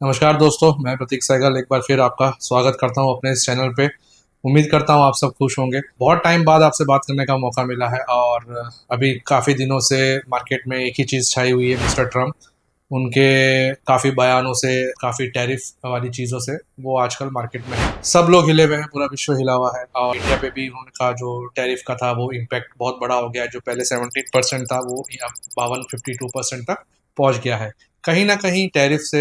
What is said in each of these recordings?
नमस्कार दोस्तों, मैं प्रतीक सहगल एक बार फिर आपका स्वागत करता हूं अपने इस चैनल पे। उम्मीद करता हूं आप सब खुश होंगे। बहुत टाइम बाद आपसे बात करने का मौका मिला है और अभी काफ़ी दिनों से मार्केट में एक ही चीज़ छाई हुई है, मिस्टर ट्रम्प। उनके काफ़ी बयानों से, काफ़ी टैरिफ वाली चीज़ों से वो आजकल मार्केट में है। सब लोग हिले हुए हैं, पूरा विश्व हिला हुआ है और इंडिया पे भी उनका जो टैरिफ का था वो इम्पैक्ट बहुत बड़ा हो गया है। जो पहले 17% था वो अब 52% तक पहुंच गया है। कहीं न कहीं टैरिफ से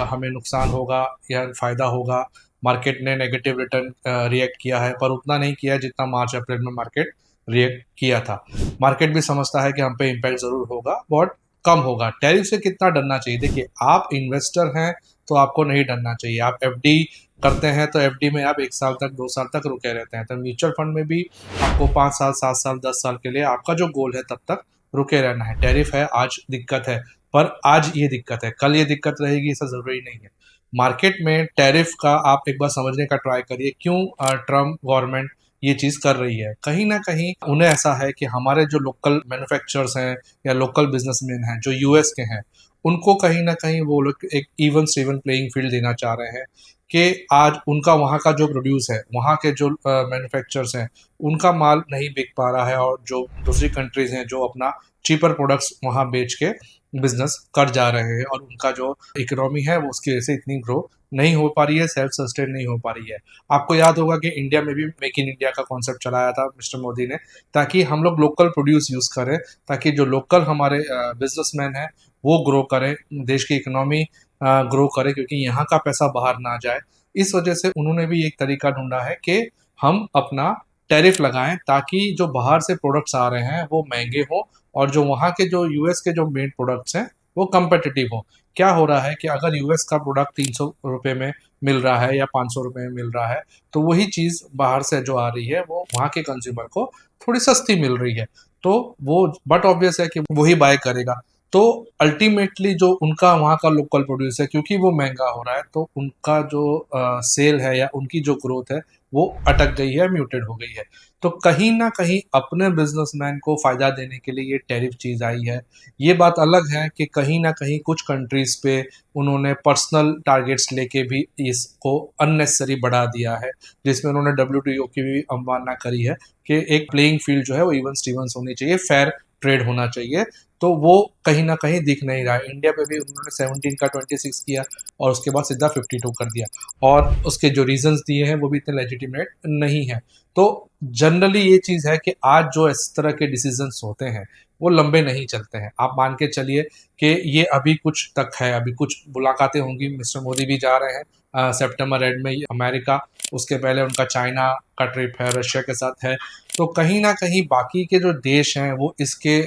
हमें नुकसान होगा या फ़ायदा होगा। मार्केट ने नेगेटिव रिटर्न रिएक्ट किया है, पर उतना नहीं किया है जितना मार्च अप्रैल में मार्केट रिएक्ट किया था। मार्केट भी समझता है कि हम पे इम्पैक्ट ज़रूर होगा, बहुत कम होगा। टैरिफ से कितना डरना चाहिए? देखिए, आप इन्वेस्टर हैं तो आपको नहीं डरना चाहिए। आप एफडी करते हैं तो एफडी में आप 1 साल तक, 2 साल तक रुके रहते हैं। तो म्यूचुअल फंड में भी आपको 5 साल, 7 साल, 10 साल के लिए आपका जो गोल है तब तक रुके रहना है। टैरिफ है, आज दिक्कत है, पर आज ये दिक्कत है, कल ये दिक्कत रहेगी ऐसा ज़रूरी नहीं है। मार्केट में टैरिफ का आप एक बार समझने का ट्राई करिए, क्यों ट्रम्प गवर्नमेंट ये चीज़ कर रही है। कहीं न कहीं उन्हें ऐसा है कि हमारे जो लोकल मैन्युफैक्चरर्स हैं या लोकल बिज़नेसमैन हैं, जो यूएस के हैं, उनको कहीं न कहीं वो लोग एक इवन स्टीवन प्लेइंग फील्ड देना चाह रहे हैं कि आज उनका वहाँ का जो प्रोड्यूस है, वहाँ के जो मैन्युफैक्चरर्स हैं, उनका माल नहीं बिक पा रहा है और जो दूसरी कंट्रीज़ हैं, जो अपना चीपर प्रोडक्ट्स वहाँ बेच के बिज़नेस कर जा रहे हैं और उनका जो इकोनॉमी है वो उसकी वजह से इतनी ग्रो नहीं हो पा रही है, सेल्फ सस्टेन नहीं हो पा रही है। आपको याद होगा कि इंडिया में भी मेक इन इंडिया का कॉन्सेप्ट चलाया था मिस्टर मोदी ने, ताकि हम लोग लोकल प्रोड्यूस यूज़ करें, ताकि जो लोकल हमारे बिजनेसमैन हैं वो ग्रो करें, देश की इकोनॉमी ग्रो करे, क्योंकि यहाँ का पैसा बाहर ना जाए। इस वजह से उन्होंने भी एक तरीका ढूंढा है कि हम अपना टैरिफ लगाएं, ताकि जो बाहर से प्रोडक्ट्स आ रहे हैं वो महंगे हों और जो वहाँ के जो यूएस के जो मेन प्रोडक्ट्स हैं वो कम्पिटिटिव हों। क्या हो रहा है कि अगर यूएस का प्रोडक्ट 300 रुपये में मिल रहा है या 500 रुपये में मिल रहा है, तो वही चीज़ बाहर से जो आ रही है वो वहाँ के कंज्यूमर को थोड़ी सस्ती मिल रही है। तो वो बट ऑब्वियस है कि वही बाय करेगा। तो अल्टीमेटली जो उनका वहाँ का लोकल प्रोड्यूस है, क्योंकि वो महंगा हो रहा है, तो उनका जो सेल है या उनकी जो ग्रोथ है वो अटक गई है, म्यूटेड हो गई है। तो कहीं ना कहीं अपने बिजनेसमैन को फायदा देने के लिए ये टैरिफ चीज आई है। ये बात अलग है कि कहीं ना कहीं कुछ कंट्रीज पे उन्होंने पर्सनल टारगेट्स लेके भी इसको अननेसेसरी बढ़ा दिया है, जिसमें उन्होंने डब्ल्यूटीओ की भी अवमानना करी है कि एक प्लेइंग फील्ड जो है वो इवन स्टीवंस होनी चाहिए, फेयर ट्रेड होना चाहिए। तो वो कहीं ना कहीं दिख नहीं रहा है। इंडिया पे भी उन्होंने 17 का 26 किया और उसके बाद सीधा 52 कर दिया, और उसके जो रीजंस दिए हैं वो भी इतने लेजिटिमेट नहीं है। तो जनरली ये चीज़ है कि आज जो इस तरह के डिसीजंस होते हैं वो लंबे नहीं चलते हैं। आप मान के चलिए कि ये अभी कुछ तक है, अभी कुछ मुलाकातें होंगी, मिस्टर मोदी भी जा रहे हैं सितंबर एंड में अमेरिका, उसके पहले उनका चाइना का ट्रिप है, रशिया के साथ है। तो कहीं ना कहीं बाकी के जो देश हैं वो इसके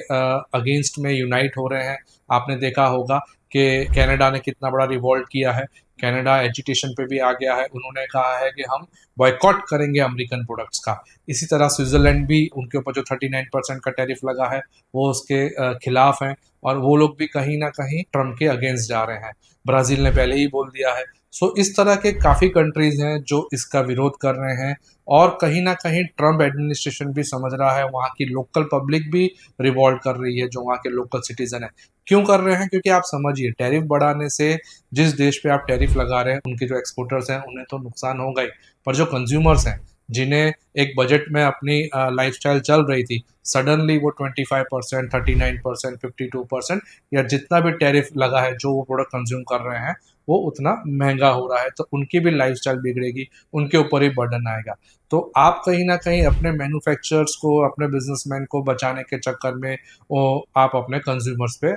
अगेंस्ट में यूनाइट हो रहे हैं। आपने देखा होगा कि कनाडा ने कितना बड़ा रिवॉल्ट किया है, कनाडा एजुटेशन पे भी आ गया है। उन्होंने कहा है कि हम बॉयकॉट करेंगे अमेरिकन प्रोडक्ट्स का। इसी तरह स्विट्जरलैंड भी, उनके ऊपर जो 39% का टैरिफ लगा है वो उसके खिलाफ हैं, और वो लोग भी कहीं ना कहीं ट्रम्प के अगेंस्ट जा रहे हैं। ब्राज़ील ने पहले ही बोल दिया है। सो इस तरह के काफ़ी कंट्रीज़ हैं जो इसका विरोध कर रहे हैं, और कहीं ना कहीं ट्रम्प एडमिनिस्ट्रेशन भी समझ रहा है, वहाँ की लोकल पब्लिक भी रिवॉल्ट कर रही है, जो वहाँ के लोकल सिटीजन है। क्यों कर रहे हैं? क्योंकि आप समझिए, टैरिफ बढ़ाने से जिस देश पे आप टैरिफ लगा रहे हैं उनके जो एक्सपोर्टर्स हैं उन्हें तो नुकसान होगा ही, पर जो कंज्यूमर्स हैं, जिन्हें एक बजट में अपनी लाइफस्टाइल चल रही थी, सडनली वो 25%, 39%, 52% या जितना भी टैरिफ लगा है, जो वो प्रोडक्ट कंज्यूम कर रहे हैं वो उतना महंगा हो रहा है, तो उनकी भी लाइफस्टाइल बिगड़ेगी, उनके ऊपर ही बर्डन आएगा। तो आप कहीं ना कहीं अपने मैन्युफैक्चरर्स को, अपने बिजनेसमैन को बचाने के चक्कर में वो आप अपने कंज्यूमर्स पे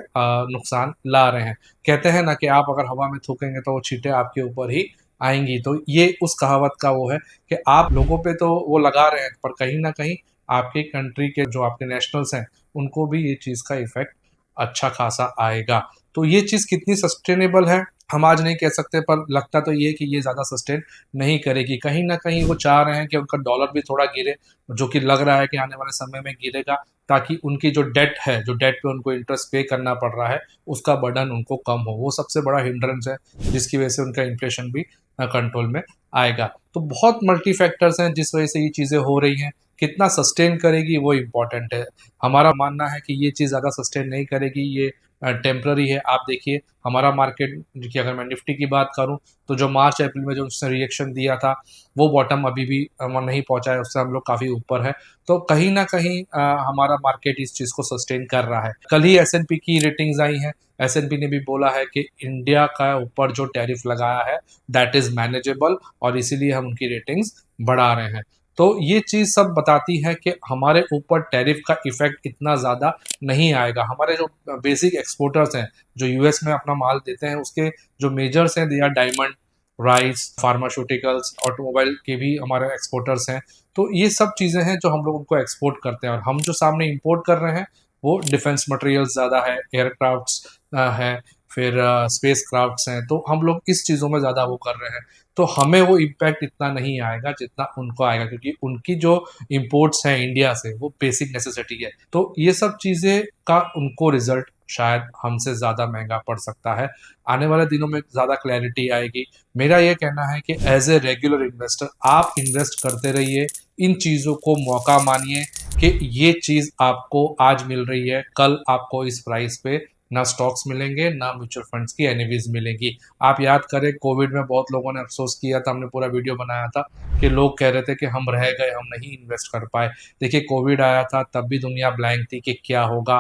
नुकसान ला रहे हैं। कहते हैं ना कि आप अगर हवा में थूकेंगे तो वो छींटे आपके ऊपर ही आएंगी। तो ये उस कहावत का वो है कि आप लोगों पे तो वो लगा रहे हैं, पर कहीं ना कहीं आपकी कंट्री के जो आपके नेशनल्स हैं उनको भी ये चीज़ का इफेक्ट अच्छा खासा आएगा। तो ये चीज़ कितनी सस्टेनेबल है हम आज नहीं कह सकते, पर लगता तो ये कि ये ज़्यादा सस्टेन नहीं करेगी। कहीं ना कहीं वो चाह रहे हैं कि उनका डॉलर भी थोड़ा गिरे, जो कि लग रहा है कि आने वाले समय में गिरेगा, ताकि उनकी जो डेट है, जो डेट पे उनको इंटरेस्ट पे करना पड़ रहा है, उसका बर्डन उनको कम हो। वो सबसे बड़ा हिंड्रेंस है जिसकी वजह से उनका इन्फ्लेशन भी कंट्रोल में आएगा। तो बहुत मल्टी फैक्टर्स हैं जिस वजह से ये चीज़ें हो रही हैं। कितना सस्टेन करेगी वो इम्पोर्टेंट है। हमारा मानना है कि ये चीज़ अगर सस्टेन नहीं करेगी, ये टेम्पररी है। आप देखिए हमारा मार्केट की, अगर मैं निफ्टी की बात करूं, तो जो मार्च अप्रैल में जो उसने रिएक्शन दिया था वो बॉटम अभी भी नहीं पहुंचा है, उससे हम लोग काफ़ी ऊपर है। तो कहीं ना कहीं हमारा मार्केट इस चीज़ को सस्टेन कर रहा है। कल ही एस&पी की रेटिंग्स आई हैं। एस&पी ने भी बोला है कि इंडिया का ऊपर जो टैरिफ लगाया है दैट इज़ मैनेजेबल, और इसीलिए हम उनकी रेटिंग्स बढ़ा रहे हैं। तो ये चीज़ सब बताती है कि हमारे ऊपर टैरिफ का इफेक्ट इतना ज़्यादा नहीं आएगा। हमारे जो बेसिक एक्सपोर्टर्स हैं, जो यूएस में अपना माल देते हैं, उसके जो मेजर्स हैं, they are diamond, rice, pharmaceuticals, automobile के भी हमारे एक्सपोर्टर्स हैं। तो ये सब चीज़ें हैं जो हम लोग उनको एक्सपोर्ट करते हैं, और हम जो सामने इंपोर्ट कर रहे हैं वो डिफेंस मटेरियल्स ज़्यादा है, एयरक्राफ्ट्स है, फिर स्पेस क्राफ्ट्स हैं। तो हम लोग इस चीज़ों में ज़्यादा वो कर रहे हैं। तो हमें वो इम्पैक्ट इतना नहीं आएगा जितना उनको आएगा, क्योंकि उनकी जो इंपोर्ट्स हैं इंडिया से वो बेसिक नेसेसिटी है। तो ये सब चीज़ें का उनको रिजल्ट शायद हमसे ज़्यादा महंगा पड़ सकता है। आने वाले दिनों में ज़्यादा क्लैरिटी आएगी। मेरा ये कहना है कि एज ए रेगुलर इन्वेस्टर आप इन्वेस्ट करते रहिए, इन चीज़ों को मौका मानिए कि ये चीज़ आपको आज मिल रही है, कल आपको इस प्राइस पे ना स्टॉक्स मिलेंगे, ना म्यूचुअल फंड्स की एनएवीज मिलेंगी। आप याद करें कोविड में बहुत लोगों ने अफसोस किया था, हमने पूरा वीडियो बनाया था कि लोग कह रहे थे कि हम रह गए, हम नहीं इन्वेस्ट कर पाए। देखिए कोविड आया था तब भी दुनिया ब्लैंक थी कि क्या होगा,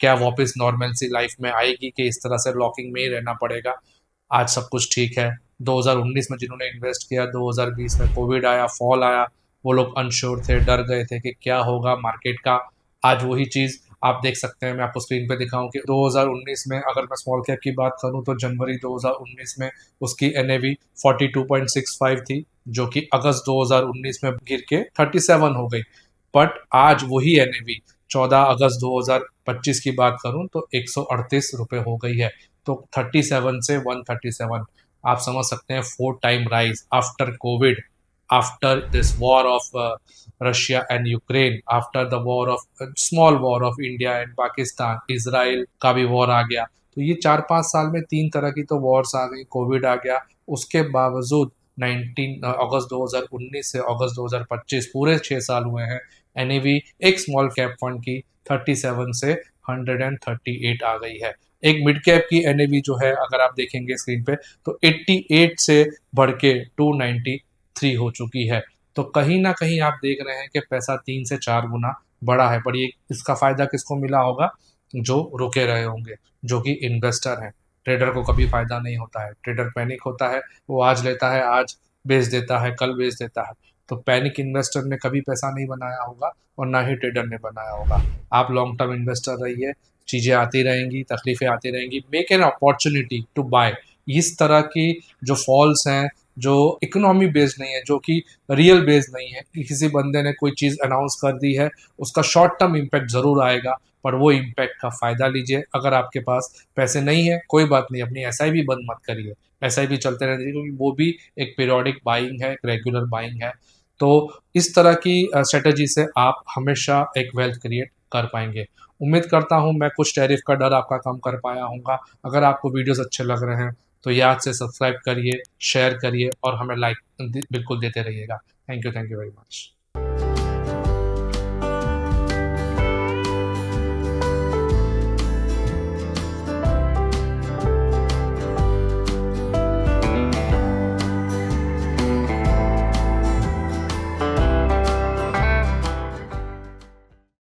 क्या वापस नॉर्मल सी लाइफ में आएगी कि इस तरह से लॉकिंग में ही रहना पड़ेगा। आज सब कुछ ठीक है। 2019 में जिन्होंने इन्वेस्ट किया, 2020 में कोविड आया, फॉल आया, वो लोग अनश्योर थे, डर गए थे कि क्या होगा मार्केट का। आज वही चीज़ आप देख सकते हैं। मैं आपको स्क्रीन पे दिखाऊं कि 2019 में अगर मैं स्मॉल कैप की बात करूं तो जनवरी 2019 में उसकी एनएवी 42.65 थी, जो कि अगस्त 2019 में गिर के 37 हो गई। बट आज वही एनएवी 14 अगस्त 2025 की बात करूं तो 138 रुपये हो गई है। तो 37 से 137, आप समझ सकते हैं 4 time rise after Covid, after this war of Russia and Ukraine, after the war of small war of India and Pakistan, Israel का भी वॉर आ गया। तो ये 4-5 साल में 3 तरह की तो वॉर्स आ गई, कोविड आ गया। उसके बावजूद 19 अगस्त 2019 से अगस्त 2025 पूरे 6 साल हुए हैं। एनएवी एक स्मॉल कैप फंड की 37 से 138 आ गई है। एक मिड कैप की एनएवी जो है अगर आप देखेंगे स्क्रीन पे तो 88 से बढ़ के 293 हो चुकी है। तो कहीं ना कहीं आप देख रहे हैं कि पैसा 3 से 4 गुना बढ़ा है। पर ये इसका फायदा किसको मिला होगा? जो रुके रहे होंगे, जो कि इन्वेस्टर हैं। ट्रेडर को कभी फायदा नहीं होता है, ट्रेडर पैनिक होता है, वो आज लेता है, आज बेच देता है, कल बेच देता है। तो पैनिक इन्वेस्टर ने कभी पैसा नहीं बनाया होगा, और ना ही ट्रेडर ने बनाया होगा। आप लॉन्ग टर्म इन्वेस्टर रहिए, चीज़ें आती रहेंगी, तकलीफें आती रहेंगी, make an opportunity to buy. इस तरह की जो फॉल्स हैं, जो इकोनॉमी बेस्ड नहीं है, जो कि रियल बेस्ड नहीं है, कि किसी बंदे ने कोई चीज़ अनाउंस कर दी है, उसका शॉर्ट टर्म इम्पैक्ट ज़रूर आएगा, पर वो इम्पैक्ट का फ़ायदा लीजिए। अगर आपके पास पैसे नहीं है कोई बात नहीं, अपनी एसआईपी बंद मत करिए, एसआईपी चलते रहने दीजिए, क्योंकि वो भी एक पीरियोडिक बाइंग है, एक रेगुलर बाइंग है। तो इस तरह की स्ट्रेटजी से आप हमेशा एक वेल्थ क्रिएट कर पाएंगे। उम्मीद करता हूँ मैं कुछ टैरिफ का डर आपका कम कर पाया हूँगा। अगर आपको वीडियोस अच्छे लग रहे हैं तो याद से सब्सक्राइब करिए, शेयर करिए, और हमें लाइक बिल्कुल देते रहिएगा। Thank you very much.